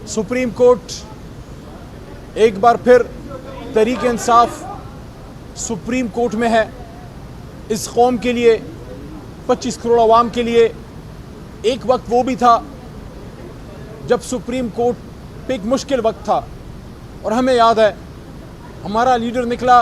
Supreme court एक बार फिर Tehreek Insaf supreme court में है। इस कौम के लिए 25 करोड़ अवाम के लिए एक वक्त वो भी था जब सुप्रीम कोर्ट पे एक मुश्किल वक्त था, और हमें याद है हमारा लीडर निकला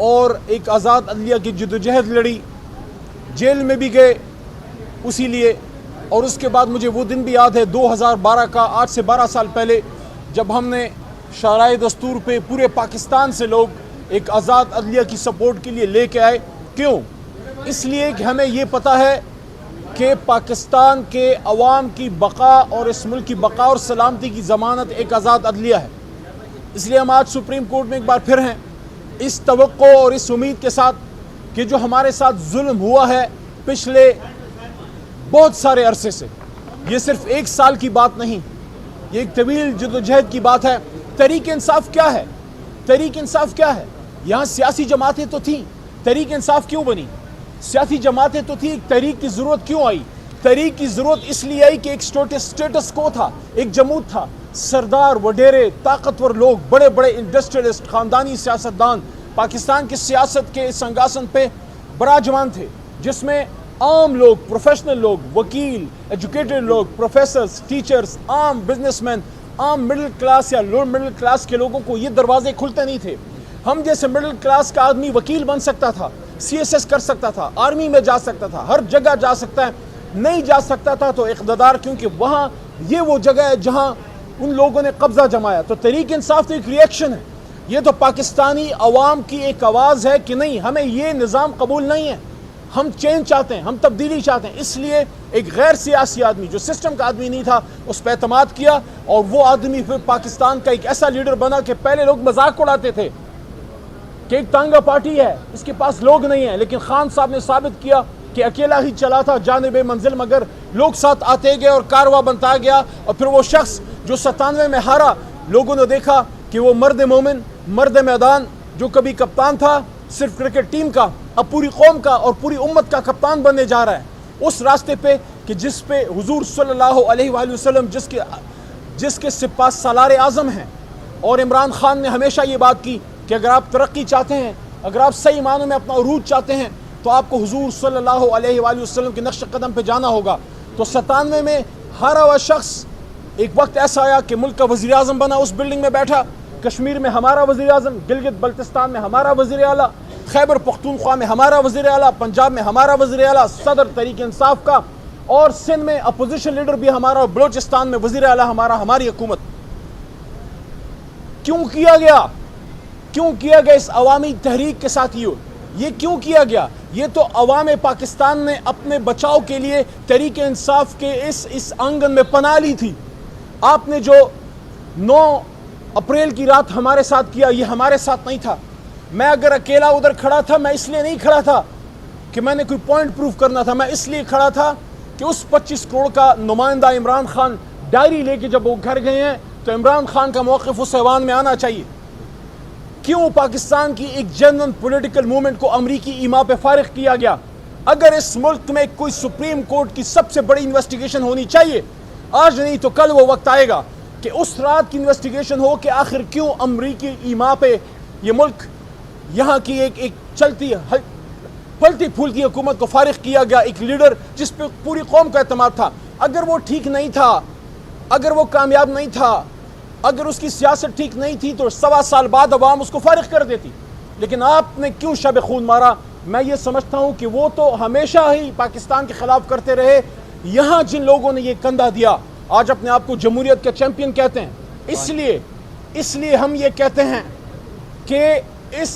और एक आज़ाद अदलिया की जद्दोजहद लड़ी, जेल में भी गए उसी लिए। और उसके बाद मुझे वो दिन भी याद है 2012 का, आज से 12 साल पहले, जब हमने शराए दस्तूर पे पूरे पाकिस्तान से लोग एक आज़ाद अदलिया की सपोर्ट के लिए लेके आए। क्यों? इसलिए कि हमें ये पता है कि पाकिस्तान के अवाम की बका और इस मुल्क की बका और सलामती की ज़मानत एक आज़ाद अदलिया है। इसलिए हम आज सुप्रीम कोर्ट में एक बार फिर हैं, इस तवक्को और इस उम्मीद के साथ कि जो हमारे साथ जुल्म हुआ है पिछले बहुत सारे अरसे से, ये सिर्फ एक साल की बात नहीं, ये एक तवील जद्दोजहद की बात है। तहरीक इंसाफ क्या है? तहरीक इंसाफ क्या है? यहाँ सियासी जमातें तो थीं, तहरीक इंसाफ क्यों बनी? सियासी जमातें तो थी, एक तहरीक की ज़रूरत क्यों आई? तहरीक की ज़रूरत इसलिए आई कि एक स्टेटस को था, एक जमूत था, सरदार वडेरे ताकतवर लोग, बड़े बड़े इंडस्ट्रियलिस्ट, ख़ानदानी सियासतदान पाकिस्तान की सियासत के इस संगासन पे बराजमान थे, जिसमें आम लोग, प्रोफेशनल लोग, वकील, एजुकेटेड लोग, प्रोफेसर्स, टीचर्स, आम बिजनेसमैन, आम मिडिल क्लास या लोअर मिडिल क्लास के लोगों को ये दरवाजे खुलते नहीं थे। हम जैसे मिडिल क्लास का आदमी वकील बन सकता था, CSS कर सकता था, आर्मी में जा सकता था, हर जगह जा सकता है। नहीं जा सकता था तो इक़्तिदार, क्योंकि वहाँ ये वो जगह है जहाँ उन लोगों ने कब्जा जमाया। तो तहरीक इंसाफ तो एक रिएक्शन है, ये तो पाकिस्तानी अवाम की एक आवाज़ है कि नहीं, हमें ये निज़ाम कबूल नहीं है, हम चेंज चाहते हैं, हम तब्दीली चाहते हैं। इसलिए एक गैर सियासी आदमी जो सिस्टम का आदमी नहीं था उस पर एतमाद किया, और वो आदमी फिर पाकिस्तान का एक ऐसा लीडर बना कि पहले लोग मजाक उड़ाते थे कि एक तांगा पार्टी है, इसके पास लोग नहीं है, लेकिन खान साहब ने साबित किया कि अकेला ही चला था जानिबे मंजिल, मगर लोग साथ आते गए और कारवा बनता गया। और फिर वो शख्स जो 97 में हारा, लोगों ने देखा कि वो मर्द मोमिन, मर्द मैदान, जो कभी कप्तान था सिर्फ क्रिकेट टीम का, अब पूरी कौम का और पूरी उम्मत का कप्तान बनने जा रहा है, उस रास्ते पे कि जिस पे हुजूर सल्लल्लाहु अलैहि वसल्लम जिसके सिपाह सालार आज़म हैं। और इमरान खान ने हमेशा ये बात की कि अगर आप तरक्की चाहते हैं, अगर आप सही मानों में अपना उरूज चाहते हैं, तो आपको हुजूर सल्लल्लाहु अलैहि वसल्लम के नक्श कदम पे जाना होगा। तो 97 में हारा हुआ शख्स एक वक्त ऐसा आया कि मुल्क का वज़ीर आज़म बना, उस बिल्डिंग में बैठा, कश्मीर में हमारा वज़ीर आज़म, गिलगित बल्तिस्तान में हमारा वज़ीर आला, खैबर पख्तूनख्वा में हमारा वज़ीर आला, पंजाब में हमारा वज़ीर आला, सदर तहरीक इंसाफ का, और सिंध में अपोजिशन लीडर भी हमारा, बलोचिस्तान में वज़ीर आला हमारा, हमारी हुकूमत। क्यों किया गया? क्यों किया गया इस अवामी तहरीक के साथ? ये क्यों किया गया? ये तो अवाम पाकिस्तान ने अपने बचाव के लिए तहरीक इंसाफ के इस आंगन में पनाह ली थी। आपने जो 9 अप्रैल की रात हमारे साथ किया, ये हमारे साथ नहीं था। मैं अगर अकेला उधर खड़ा था, मैं इसलिए नहीं खड़ा था कि मैंने कोई पॉइंट प्रूव करना था, मैं इसलिए खड़ा था कि उस 25 करोड़ का नुमाइंदा इमरान खान डायरी लेके जब वो घर गए हैं, तो इमरान खान का मौक़िफ़ उस ऐवान में आना चाहिए। क्यों पाकिस्तान की एक जेन्युइन पॉलिटिकल मूवमेंट को अमरीकी ईमा पे फारिग किया गया? अगर इस मुल्क में कोई सुप्रीम कोर्ट की सबसे बड़ी इन्वेस्टिगेशन होनी चाहिए, आज नहीं तो कल वो वक्त आएगा कि उस रात की इन्वेस्टिगेशन हो कि आखिर क्यों अमरीकी ईमा पे ये मुल्क, यहाँ की एक चलती फलती फूलती हुकूमत को फारिग किया गया। एक लीडर जिस पे पूरी कौम का एतमाद था, अगर वो ठीक नहीं था, अगर वो कामयाब नहीं था, अगर उसकी सियासत ठीक नहीं थी, तो 1.25 साल बाद अवाम उसको फारिग कर देती। लेकिन आपने क्यों शब खून मारा? मैं ये समझता हूँ कि वो तो हमेशा ही पाकिस्तान के खिलाफ करते रहे। यहाँ जिन लोगों ने ये कंधा दिया, आज अपने आप को जमहूरियत के चैंपियन कहते हैं। इसलिए हम ये कहते हैं कि इस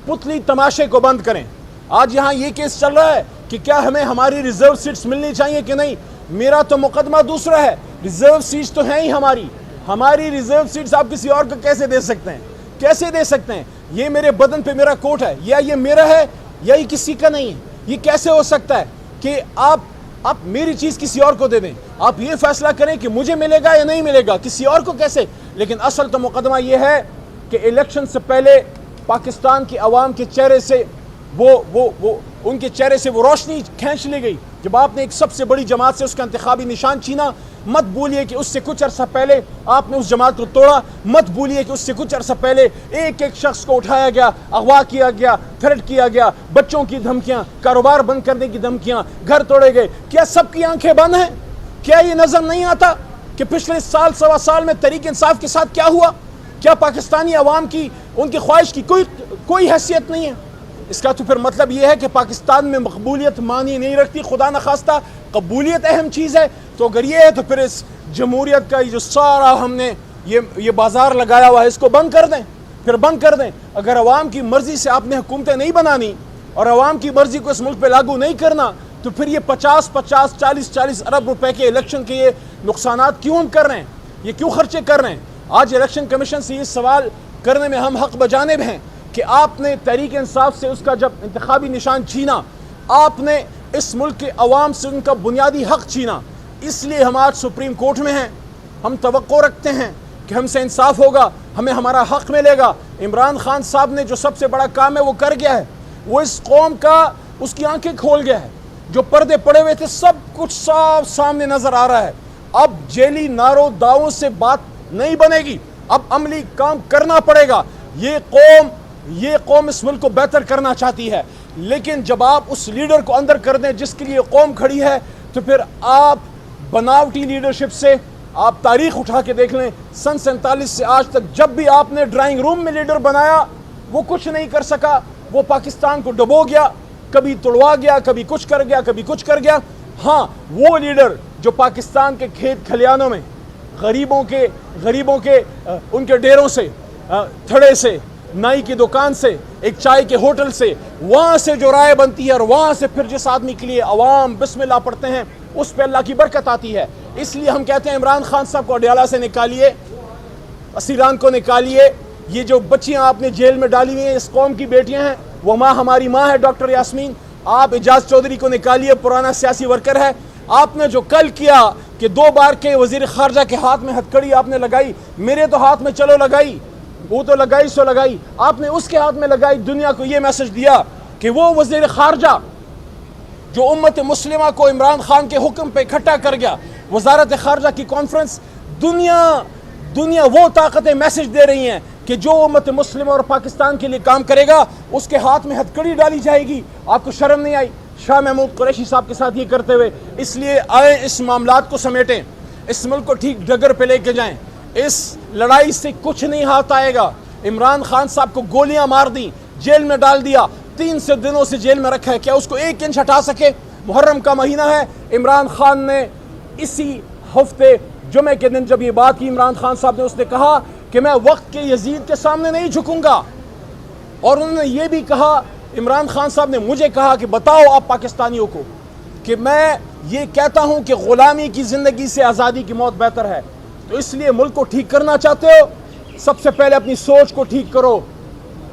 पुतली तमाशे को बंद करें। आज यहाँ ये केस चल रहा है कि क्या हमें हमारी रिजर्व सीट्स मिलनी चाहिए कि नहीं। मेरा तो मुकदमा दूसरा है, रिजर्व सीट्स तो हैं ही हमारी रिजर्व सीट्स आप किसी और को कैसे दे सकते हैं? कैसे दे सकते हैं? ये मेरे बदन पे मेरा कोट है, या ये मेरा है या ये किसी का नहीं है। ये कैसे हो सकता है कि आप मेरी चीज़ किसी और को दे दें? आप ये फैसला करें कि मुझे मिलेगा या नहीं मिलेगा, किसी और को कैसे? लेकिन असल तो मुकदमा ये है कि इलेक्शन से पहले पाकिस्तान की आवाम के चेहरे से उनके चेहरे से वो रोशनी खींच ली गई जब आपने एक सबसे बड़ी जमात से उसका इंतखाबी निशान छीना। مت بولیے کہ اس سے کچھ عرصہ پہلے آپ نے اس جماعت کو توڑا، مت بولیے کہ اس سے کچھ عرصہ پہلے ایک ایک شخص کو اٹھایا گیا، اغوا کیا گیا، تھریٹ کیا گیا، بچوں کی دھمکیاں، کاروبار بند کرنے کی دھمکیاں، گھر توڑے گئے۔ کیا سب کی آنکھیں بند ہیں؟ کیا یہ نظر نہیں آتا کہ پچھلے سال سوا سال میں تحریک انصاف کے ساتھ کیا ہوا؟ کیا پاکستانی عوام کی ان کی خواہش کی کوئی حیثیت نہیں ہے؟ اس کا تو پھر مطلب یہ ہے کہ پاکستان میں مقبولیت معنی نہیں رکھتی، خدا نخواستہ قبولیت اہم چیز ہے۔ تو اگر یہ ہے تو پھر اس جمہوریت کا جو سارا ہم نے یہ بازار لگایا ہوا ہے اس کو بند کر دیں، پھر بند کر دیں۔ اگر عوام کی مرضی سے آپ نے حکومتیں نہیں بنانی اور عوام کی مرضی کو اس ملک پہ لاگو نہیں کرنا تو پھر یہ 40 ارب روپے کے الیکشن کے یہ نقصانات کیوں ہم کر رہے ہیں؟ یہ کیوں خرچے کر رہے ہیں؟ آج الیکشن کمیشن سے یہ سوال کرنے میں ہم حق بجانب ہیں کہ آپ نے تحریک انصاف سے اس کا جب انتخابی نشان چھینا، آپ نے اس ملک کے عوام سے ان کا بنیادی حق چھینا۔ اس لیے ہم آج سپریم کورٹ میں ہیں، ہم توقع رکھتے ہیں کہ ہم سے انصاف ہوگا، ہمیں ہمارا حق ملے گا۔ عمران خان صاحب نے جو سب سے بڑا کام ہے وہ کر گیا ہے، وہ اس قوم کا اس کی آنکھیں کھول گیا ہے۔ جو پردے پڑے ہوئے تھے سب کچھ صاف سامنے نظر آ رہا ہے۔ اب جیلی ناروں داؤں سے بات نہیں بنے گی، اب عملی کام کرنا پڑے گا۔ یہ قوم اس ملک کو بہتر کرنا چاہتی ہے، لیکن جب آپ اس لیڈر کو اندر کر دیں جس کے لیے قوم کھڑی ہے تو پھر آپ بناوٹی لیڈرشپ سے آپ تاریخ اٹھا کے دیکھ لیں، سن 47 سے آج تک جب بھی آپ نے ڈرائنگ روم میں لیڈر بنایا وہ کچھ نہیں کر سکا، وہ پاکستان کو ڈبو گیا، کبھی توڑوا گیا، کبھی کچھ کر گیا، کبھی کچھ کر گیا۔ ہاں وہ لیڈر جو پاکستان کے کھیت کھلیانوں میں غریبوں کے ان کے ڈیروں سے، تھڑے سے، نائی کی دکان سے، ایک چائے کے ہوٹل سے، وہاں سے جو رائے بنتی ہے اور وہاں سے پھر جس آدمی کے لیے عوام بسم اللہ پڑھتے ہیں اس پہ اللہ کی برکت آتی ہے۔ اس لیے ہم کہتے ہیں عمران خان صاحب کو اڈیالہ سے نکالیے، اسیران کو نکالیے، یہ جو بچیاں آپ نے جیل میں ڈالی ہوئی ہیں اس قوم کی بیٹیاں ہیں، وہ ماں ہماری ماں ہے ڈاکٹر یاسمین۔ آپ اعجاز چودھری کو نکالیے، پرانا سیاسی ورکر ہے۔ آپ نے جو کل کیا کہ 2 بار کے وزیر خارجہ کے ہاتھ میں ہتھکڑی آپ نے لگائی، میرے تو ہاتھ میں چلو لگائی، وہ تو لگائی سو لگائی، آپ نے اس کے ہاتھ میں لگائی، دنیا کو یہ میسج دیا کہ وہ وزیر خارجہ جو امت مسلمہ کو عمران خان کے حکم پہ اکٹھا کر گیا، وزارت خارجہ کی کانفرنس، دنیا وہ طاقتیں میسج دے رہی ہیں کہ جو امت مسلمہ اور پاکستان کے لیے کام کرے گا اس کے ہاتھ میں ہتھکڑی ڈالی جائے گی۔ آپ کو شرم نہیں آئی شاہ محمود قریشی صاحب کے ساتھ یہ کرتے ہوئے؟ اس لیے آئیں اس معاملات کو سمیٹیں، اس ملک کو ٹھیک ڈگر پہ لے کے جائیں۔ اس لڑائی سے کچھ نہیں ہاتھ آئے گا۔ عمران خان صاحب کو گولیاں مار دیں، جیل میں ڈال دیا، 3 دنوں سے جیل میں رکھا ہے، کیا اس کو 1 انچ ہٹا سکے؟ محرم کا مہینہ ہے، عمران خان نے اسی ہفتے جمعے کے دن جب یہ بات کی عمران خان صاحب نے، اس نے کہا کہ میں وقت کے یزید کے سامنے نہیں جھکوں گا، اور انہوں نے یہ بھی کہا، عمران خان صاحب نے مجھے کہا کہ بتاؤ آپ پاکستانیوں کو کہ میں یہ کہتا ہوں کہ غلامی کی زندگی سے آزادی کی موت بہتر ہے۔ تو اس لیے ملک کو ٹھیک کرنا چاہتے ہو، سب سے پہلے اپنی سوچ کو ٹھیک کرو۔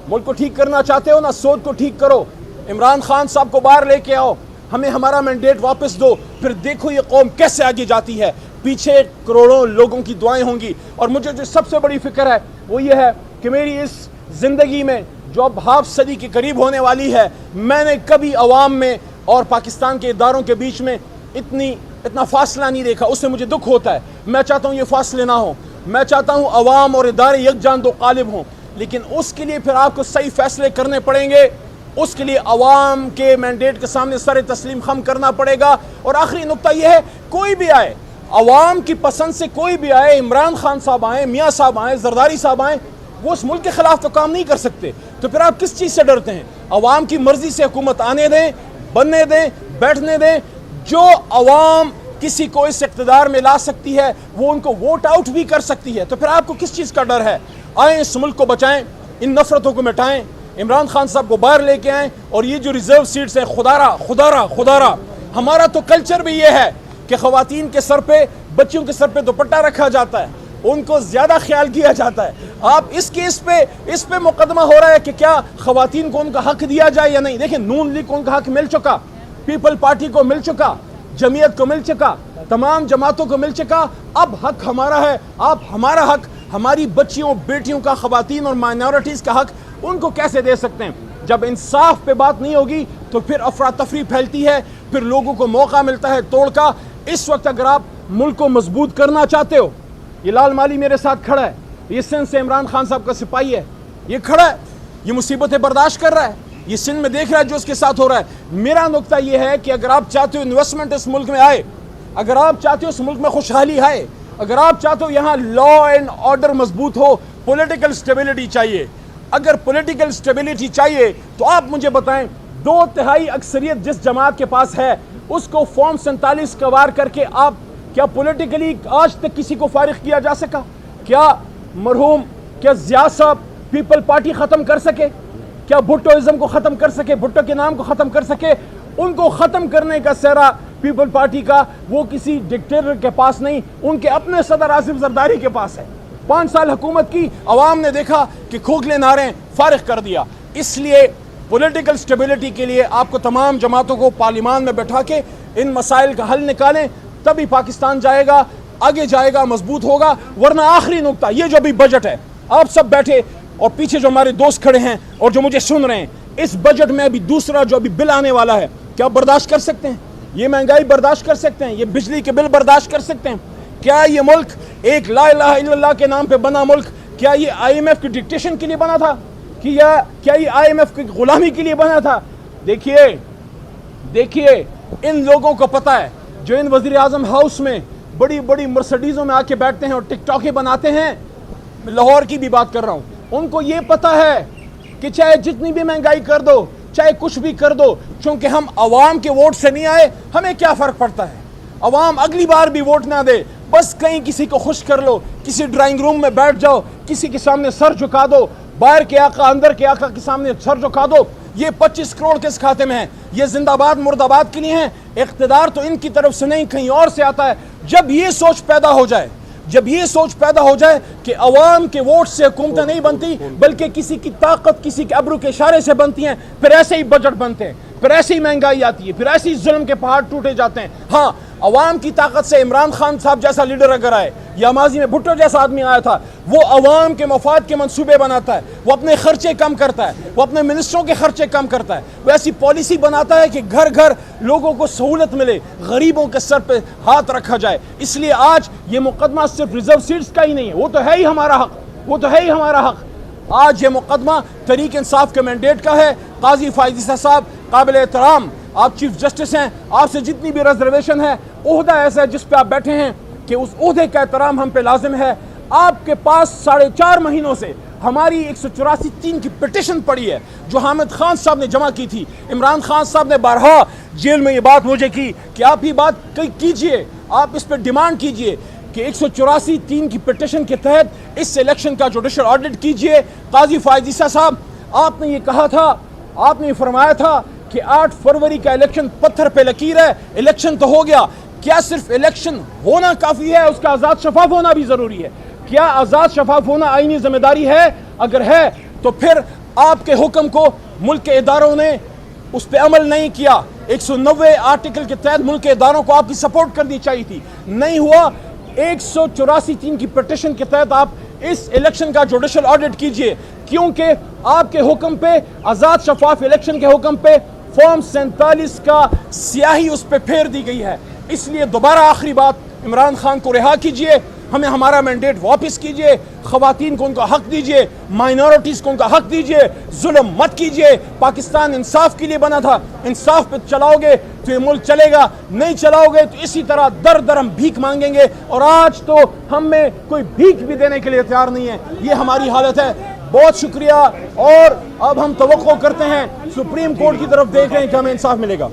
ملک کو ٹھیک کرنا چاہتے ہو نا، سوچ کو ٹھیک کرو۔ عمران خان صاحب کو باہر لے کے آؤ، ہمیں ہمارا مینڈیٹ واپس دو، پھر دیکھو یہ قوم کیسے آگے جاتی ہے۔ پیچھے کروڑوں لوگوں کی دعائیں ہوں گی، اور مجھے جو سب سے بڑی فکر ہے وہ یہ ہے کہ میری اس زندگی میں جو اب ہاف صدی کے قریب ہونے والی ہے، میں نے کبھی عوام میں اور پاکستان کے اداروں کے بیچ میں اتنا فاصلہ نہیں دیکھا۔ اس سے مجھے دکھ ہوتا ہے۔ میں چاہتا ہوں یہ فاصلے نہ ہوں، میں چاہتا ہوں عوام اور ادارے یکجان دو قالب ہوں، لیکن اس کے لیے پھر آپ کو صحیح فیصلے کرنے پڑیں گے، اس کے لیے عوام کے مینڈیٹ کے سامنے سر تسلیم خم کرنا پڑے گا۔ اور آخری نقطہ یہ ہے، کوئی بھی آئے، عوام کی پسند سے کوئی بھی آئے، عمران خان صاحب آئیں، میاں صاحب آئیں، زرداری صاحب آئیں، وہ اس ملک کے خلاف تو کام نہیں کر سکتے، تو پھر آپ کس چیز سے ڈرتے ہیں؟ عوام کی مرضی سے حکومت آنے دیں، بننے دیں، بیٹھنے دیں۔ جو عوام کسی کو اس اقتدار میں لا سکتی ہے وہ ان کو ووٹ آؤٹ بھی کر سکتی ہے، تو پھر آپ کو کس چیز کا ڈر ہے؟ آئیں اس ملک کو بچائیں، ان نفرتوں کو مٹائیں، عمران خان صاحب کو باہر لے کے آئیں، اور یہ جو ریزرو سیٹس ہیں، خدارہ ہمارا تو کلچر بھی یہ ہے کہ خواتین کے سر پہ، بچیوں کے سر پہ دوپٹہ رکھا جاتا ہے، ان کو زیادہ خیال کیا جاتا ہے۔ آپ اس پہ مقدمہ ہو رہا ہے کہ کیا خواتین کو ان کا حق دیا جائے یا نہیں۔ دیکھیں، نون لیگ کو ان کا حق مل چکا، پیپل پارٹی کو مل چکا، جمعیت کو مل چکا، تمام جماعتوں کو مل چکا، اب حق ہمارا ہے۔ آپ ہمارا حق، ہماری بچیوں، بیٹیوں کا، خواتین اور مائنورٹیز کا حق ان کو کیسے دے سکتے ہیں؟ جب انصاف پہ بات نہیں ہوگی تو پھر افراتفری پھیلتی ہے، پھر لوگوں کو موقع ملتا ہے توڑ کا۔ اس وقت اگر آپ मुल्क को मजबूत करना चाहते हो, ये लाल माली मेरे साथ खड़ा है, ये सिंध से इमरान खान साहब का सिपाही है, ये खड़ा है, ये मुसीबतें बर्दाश्त कर रहा है, ये सिंध में देख रहा है जो उसके साथ हो रहा है। मेरा नुक्ता ये है कि अगर आप चाहते हो इन्वेस्टमेंट इस मुल्क में आए, अगर आप चाहते हो इस मुल्क में खुशहाली आए, अगर आप चाहते हो यहाँ लॉ एंड ऑर्डर मजबूत हो, पॉलिटिकल स्टेबिलिटी चाहिए। अगर पॉलिटिकल स्टेबिलिटी चाहिए तो आप मुझे बताएं, 2/3 अक्सरियत जिस जमात के पास है उसको फॉर्म 47 का वार करके आप क्या पॉलिटिकली आज तक किसी को फारिग किया जा सका? क्या मरहूम, क्या ज़िया साहब पीपल पार्टी ख़त्म कर सके? क्या भुट्टोइज़म को ख़त्म कर सके? भुट्टो के नाम को ख़त्म कर सके? उनको ख़त्म करने का सेहरा पीपल पार्टी का वो किसी डिक्टेटर के पास नहीं, उनके अपने सदर आसिफ जरदारी के पास है। 5 साल हुकूमत की, अवाम ने देखा कि खोखले नारे फारिग कर दिया। इसलिए पॉलिटिकल स्टेबिलिटी के लिए आपको तमाम जमातों को पार्लियामान में बैठा के इन मसाइल का हल निकालें, तभी पाकिस्तान जाएगा, आगे जाएगा, मजबूत होगा। वरना आखिरी नुकता, ये जो अभी बजट है, आप सब बैठे और पीछे जो हमारे दोस्त खड़े हैं और जो मुझे सुन रहे हैं, इस बजट में अभी दूसरा जो अभी बिल आने वाला है, क्या बर्दाश्त कर सकते हैं? ये महंगाई बर्दाश्त कर सकते हैं? ये बिजली के बिल बर्दाश्त कर सकते हैं? क्या ये मुल्क एक ला इलाहा इल्लल्लाह के नाम पे बना मुल्क, क्या ये IMF की डिक्टेशन के लिए बना था कि क्या ये IMF की गुलामी के लिए बना था? देखिए इन लोगों को पता है जो इन वजीर आजम हाउस में बड़ी बड़ी मर्सिडीज़ों में आके बैठते हैं और टिकटॉके बनाते हैं, मैं लाहौर की भी बात कर रहा हूँ, उनको ये पता है कि चाहे जितनी भी महंगाई कर दो, चाहे कुछ भी कर दो, चूंकि हम अवाम के वोट से नहीं आए, हमें क्या फ़र्क पड़ता है? अवाम अगली बार भी वोट ना दे, बस कहीं किसी को खुश कर लो, किसी ड्राइंग रूम में बैठ जाओ, किसी के सामने सर झुका दो, बाहर के आका अंदर के आका के सामने सर झुका दो। ये 25 करोड़ किस खाते में है? ये जिंदाबाद मुर्दाबाद के लिए हैं। इख्तिदार तो इनकी तरफ से नहीं, कहीं और से आता है। जब ये सोच पैदा हो जाए, जब ये सोच पैदा हो जाए कि अवाम के वोट से हुकूमतें नहीं बनती, बल्कि किसी की ताकत, किसी के अब्रू के इशारे से बनती हैं, फिर ऐसे ही बजट बनते हैं, फिर ऐसे ही महंगाई आती है, फिर ऐसे ही जुल्म के पहाड़ टूटे जाते हैं। हाँ, अवाम की ताकत से इमरान खान साहब जैसा लीडर अगर आए, या माजी में भुट्टो जैसा आदमी आया था, वो अवाम के मफाद के मंसूबे बनाता है, वो अपने खर्चे कम करता है, वो अपने मिनिस्टरों के खर्चे कम करता है, वो ऐसी पॉलिसी बनाता है कि घर घर लोगों को सहूलत मिले, गरीबों के सर पे हाथ रखा जाए। इसलिए आज ये मुकदमा सिर्फ रिजर्व सीट्स का ही नहीं है, वो तो है ही हमारा हक, वो तो है ही हमारा हक। आज ये मुकदमा तहरीक इंसाफ के मैंडेट का है। काजी फायद ईसा साहब काबिल एहतराम, आप चीफ जस्टिस हैं, आपसे जितनी भी रिजर्वेशन है, ओहदा ऐसा है जिस पे आप बैठे हैं कि उस ओहदे का एहतराम हम पे लाजिम है। आपके पास 4.5 महीनों से हमारी 184(3) की पिटिशन पड़ी है जो हामिद खान साहब ने जमा की थी। इमरान खान साहब ने बारहा जेल में ये बात मुझे की कि आप ये बात कीजिए, आप इस पर डिमांड कीजिए कि 184(3) की पिटिशन के तहत इस इलेक्शन का जुडिशल ऑडिट कीजिए। काजी फायद ईसा साहब, आपने ये कहा था, आपने ये फरमाया था कि 8 फरवरी का इलेक्शन पत्थर पे लकीर है। इलेक्शन तो हो गया, क्या सिर्फ इलेक्शन होना काफ़ी है? उसका आज़ाद शफाफ होना भी ज़रूरी है। क्या आज़ाद शफाफ होना आईनी जिम्मेदारी है? अगर है तो फिर आपके हुक्म को मुल्क के इदारों ने उस पर अमल नहीं किया। 190 आर्टिकल के तहत मुल्क के इदारों को आपकी सपोर्ट करनी चाहिए थी, नहीं हुआ। 184(3) की पिटिशन के तहत आप इस इलेक्शन का जुडिशल ऑडिट कीजिए, क्योंकि आपके हुक्म पे, आज़ाद शफाफ इलेक्शन के हुक्म पे फॉर्म 47 का स्याही उस पर फेर दी गई है। इसलिए दोबारा आखिरी बात, इमरान खान को रिहा कीजिए, हमें हमारा मैंडेट वापस कीजिए, खवातीन को उनका हक दीजिए, माइनॉरिटीज़ को उनका हक दीजिए, जुल्म मत कीजिए। पाकिस्तान इंसाफ के लिए बना था, इंसाफ पे चलाओगे तो ये मुल्क चलेगा, नहीं चलाओगे तो इसी तरह दर दर हम भीख मांगेंगे। और आज तो हम में कोई भीख भी देने के लिए तैयार नहीं है। ये हमारी हालत है। बहुत शुक्रिया। और अब हम तवक्को करते हैं, सुप्रीम कोर्ट की तरफ देख रहे हैं कि हमें इंसाफ मिलेगा।